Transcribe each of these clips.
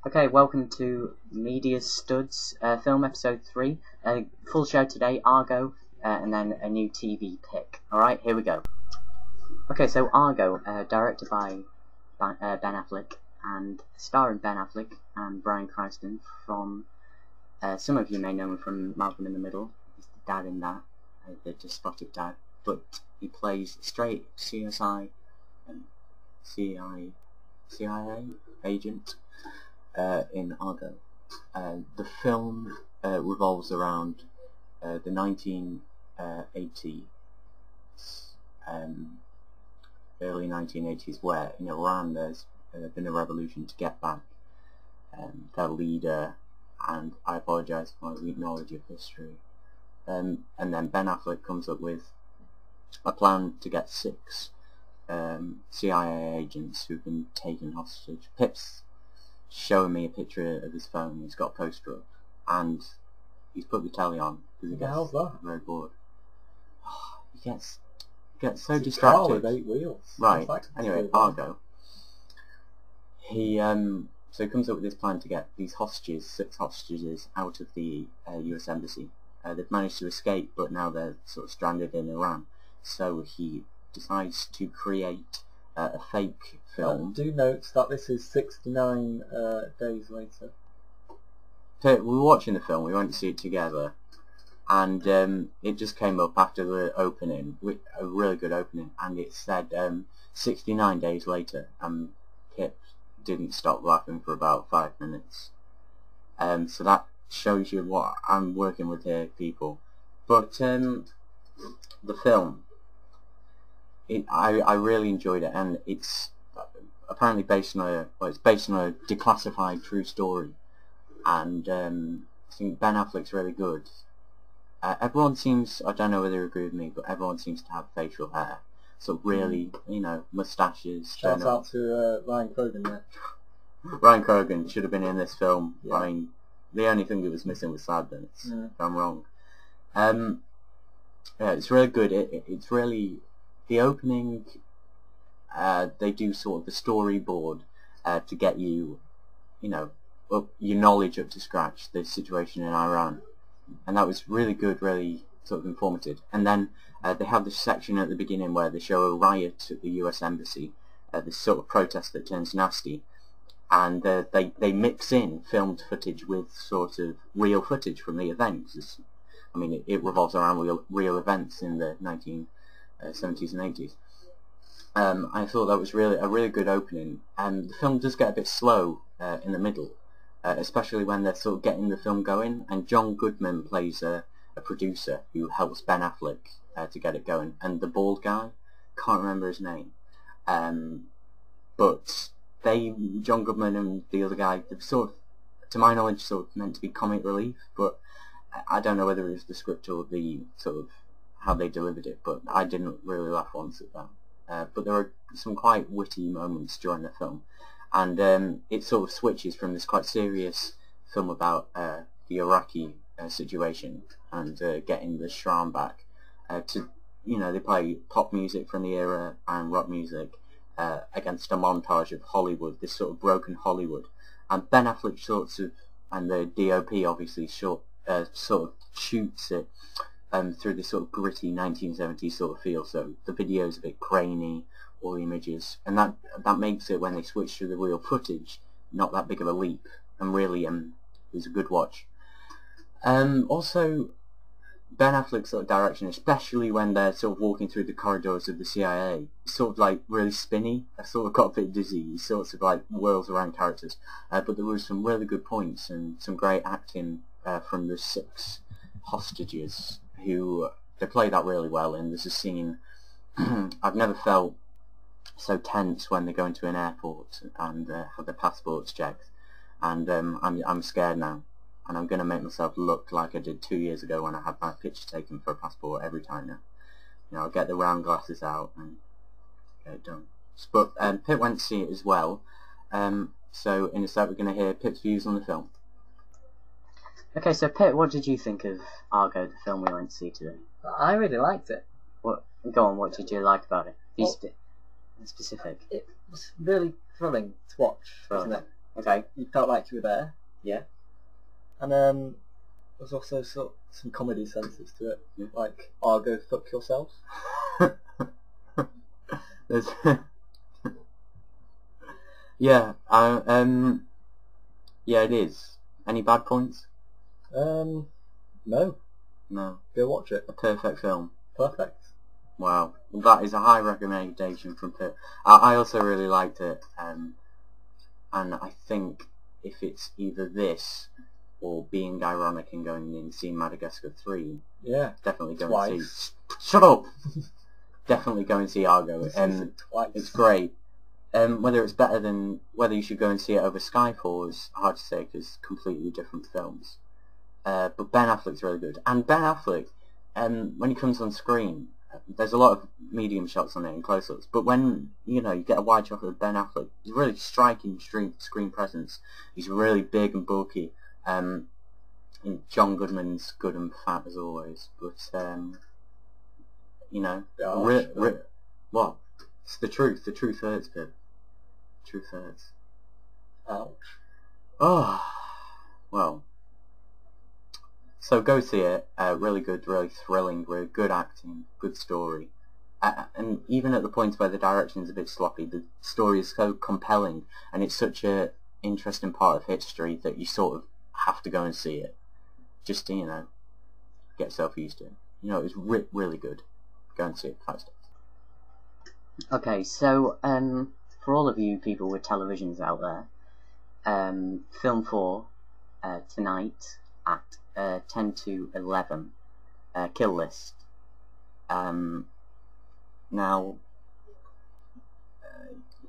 Okay, welcome to MediaStuds film episode 3. Full show today, Argo, and then a new TV pick. Alright, here we go. Okay, so Argo, directed by Ben Affleck, and starring Ben Affleck and Bryan Cranston from, some of you may know him from Malcolm in the Middle. He's the dad in that, the despotic dad, but he plays straight CIA agent in Argo. The film revolves around the 1980s, early 1980s, where in Iran there's been a revolution to get back their leader, and I apologise for my weak knowledge of history. And then Ben Affleck comes up with a plan to get 6 CIA agents who've been taken hostage. Pip's showing me a picture of his phone. He's got a poster up, and he's put the telly on because he gets very bored. He gets so distracted. Car with 8 wheels. Right. Anyway, Argo. He so he comes up with this plan to get these hostages, 6 hostages, out of the US embassy. They've managed to escape, but now they're sort of stranded in Iran. So he decides to create a fake film. Do note that this is 69 days later. So we were watching the film, we went to see it together, and it just came up after the opening, a really good opening, and it said 69 days later, and Pip didn't stop laughing for about 5 minutes. So that shows you what I'm working with here, people. But the film, I really enjoyed it, and it's apparently based on a declassified true story, and I think Ben Affleck's really good. Everyone seems, I don't know whether you agree with me, but everyone seems to have facial hair, so really, you know, moustaches. Shout out to Ryan Cogan there. Ryan Cogan should have been in this film. Yeah. I mean, the only thing that was missing was sadness, if I'm wrong. Yeah, it's really good. It's really, the opening, they do sort of the storyboard to get you, you know, up your knowledge up to scratch, the situation in Iran, and that was really good, really sort of informative. And then they have this section at the beginning where they show a riot at the US embassy, this sort of protest that turns nasty, and they mix in filmed footage with sort of real footage from the events. I mean, it revolves around real events in the 1970s and 80s. I thought that was a really good opening, and the film does get a bit slow in the middle, especially when they're sort of getting the film going, and John Goodman plays a producer who helps Ben Affleck to get it going, and the bald guy, can't remember his name, but John Goodman and the other guy, they're sort of, to my knowledge, sort of meant to be comic relief, but I don't know whether it was the script or the sort of how they delivered it, but I didn't really laugh once at that. But there are some quite witty moments during the film, and it sort of switches from this quite serious film about the Iraqi situation and getting the Shram back to, you know, they play pop music from the era and rock music against a montage of Hollywood, this sort of broken Hollywood, and Ben Affleck and the DOP obviously sort of shoots it through this sort of gritty 1970s sort of feel, so the video's a bit grainy, all the images, and that makes it, when they switch to the real footage, not that big of a leap, and really it was a good watch. Also, Ben Affleck's sort of direction, especially when they're sort of walking through the corridors of the CIA, it's sort of like really spinny. I sort of got a bit dizzy. He sort of like whirls around characters, but there were some really good points and some great acting from the 6 hostages, who they play that really well. And there's a scene I've never felt so tense when they go into an airport and have their passports checked, and I'm scared now, and I'm going to make myself look like I did 2 years ago when I had my picture taken for a passport every time now. You know, I'll get the round glasses out and get it done. But Pip went to see it as well, so in a sec we're going to hear Pip's views on the film. Okay, so Pip, what did you think of Argo, the film we went to see today? I really liked it. Go on, what did you like about it? Be specific. It was really thrilling to watch, wasn't it? Okay. You felt like you were there. Yeah. And there's also some comedy senses to it, Yeah. like Argo, fuck yourself. There's yeah, yeah, it is. Any bad points? No. No. Go watch it. A perfect film. Perfect. Wow, that is a high recommendation from Pip. I also really liked it, and I think if it's either this or being ironic and going and seeing Madagascar 3, Yeah. definitely go Twice. and see. Shut up! Definitely go and see Argo. Twice. It's great. Whether it's better than whether you should go and see it over Skyfall is hard to say because completely different films. But Ben Affleck's really good, and Ben Affleck, when he comes on screen, there's a lot of medium shots on it and close-ups. But when you get a wide shot of Ben Affleck, he's really striking screen presence. He's really big and bulky. And John Goodman's good and fat as always, but what? It's the truth. The truth hurts, Pip. Truth hurts. Ouch. Oh, well. So go see it. Really good, really thrilling, really good acting, good story. And even at the point where the direction is a bit sloppy, the story is so compelling, and it's such a interesting part of history that you sort of have to go and see it. Just to, get yourself used to it. It was really good. Go and see it. 5 stars. Okay, so for all of you people with televisions out there, Film 4 tonight at 10 to 11, Kill List. Now,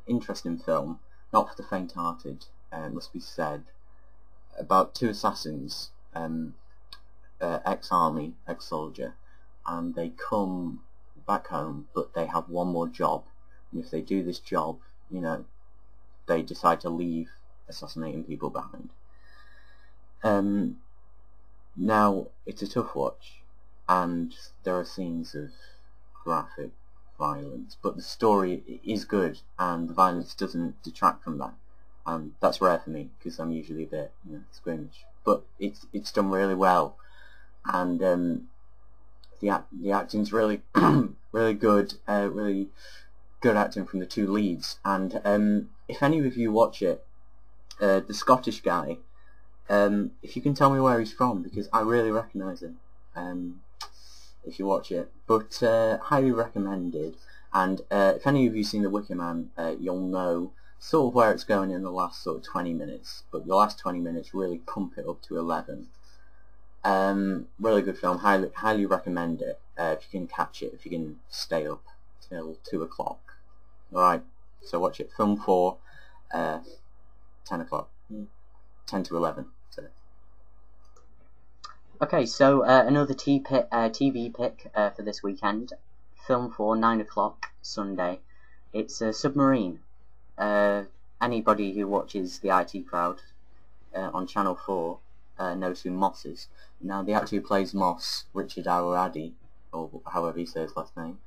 interesting film, not for the faint-hearted, must be said, about 2 assassins, ex-army, ex-soldier, and they come back home, but they have one more job, and if they do this job, they decide to leave assassinating people behind. Now, it's a tough watch, and there are scenes of graphic violence, but the story is good, and the violence doesn't detract from that. That's rare for me, because I'm usually a bit, squeamish. But it's done really well, and the acting's really really good, really good acting from the 2 leads. And if any of you watch it, the Scottish guy, if you can tell me where he's from, because I really recognise him, if you watch it. But highly recommended. And if any of you seen The Wicker Man, you'll know sort of where it's going in the last sort of 20 minutes. But the last 20 minutes really pump it up to 11. Really good film. Highly recommend it. If you can catch it, if you can stay up till 2 o'clock. Alright, so watch it. Film 4, 10 o'clock. 10 to 11. So. Okay, so another TV pick for this weekend. Film 4, 9 o'clock, Sunday. It's a Submarine. Anybody who watches the IT Crowd on Channel 4 knows who Moss is. Now, the actor who plays Moss, Richard Ayoade, or however he says his last name,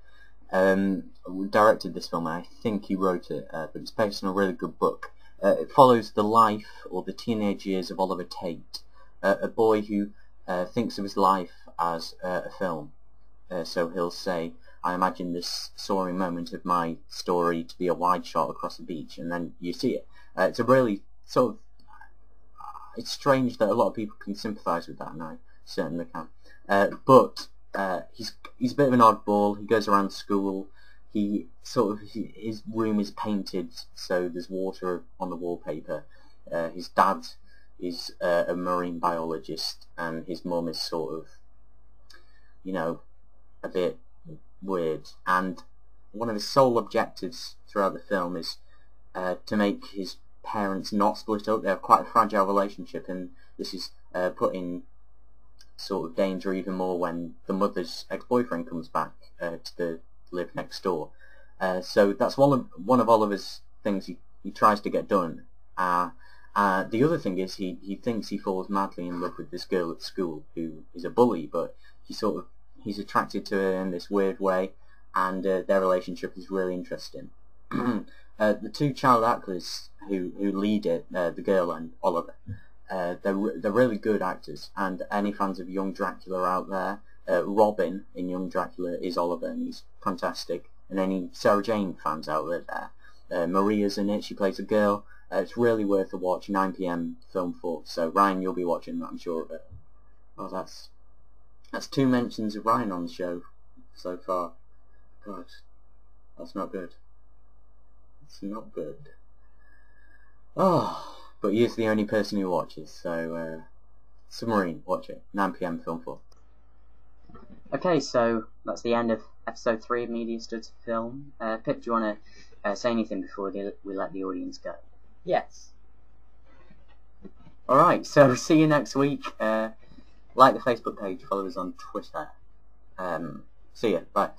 directed this film, and I think he wrote it, but it's based on a really good book. It follows the life or the teenage years of Oliver Tate, a boy who thinks of his life as a film. So he'll say, I imagine this soaring moment of my story to be a wide shot across the beach, and then you see it. It's a really sort of, it's strange that a lot of people can sympathise with that, and I certainly can. But he's a bit of an oddball. He goes around school. His room is painted, so there's water on the wallpaper. His dad is a marine biologist, and his mum is sort of, a bit weird. And one of his sole objectives throughout the film is to make his parents not split up. They have quite a fragile relationship, and this is put in sort of danger even more when the mother's ex-boyfriend comes back to live next door. So that's one of Oliver's things he tries to get done. The other thing is he thinks he falls madly in love with this girl at school who is a bully, but he's attracted to her in this weird way, and their relationship is really interesting. The 2 child actors who lead it, the girl and Oliver. They're really good actors, and any fans of Young Dracula out there, Robin in Young Dracula is Oliver, and he's fantastic. And any Sarah Jane fans out there, Maria's in it, she plays a girl. It's really worth a watch, 9 PM film for. So Ryan, you'll be watching that, I'm sure of it. Oh, that's 2 mentions of Ryan on the show so far. God, that's not good. It's not good. Oh, but he's the only person who watches, so Submarine, watch it. 9 PM film for. Okay, so that's the end of episode 3 of MediaStuds Film. Pip, do you want to say anything before we let the audience go? Yes. Alright, so see you next week. Like the Facebook page, follow us on Twitter. See ya, bye.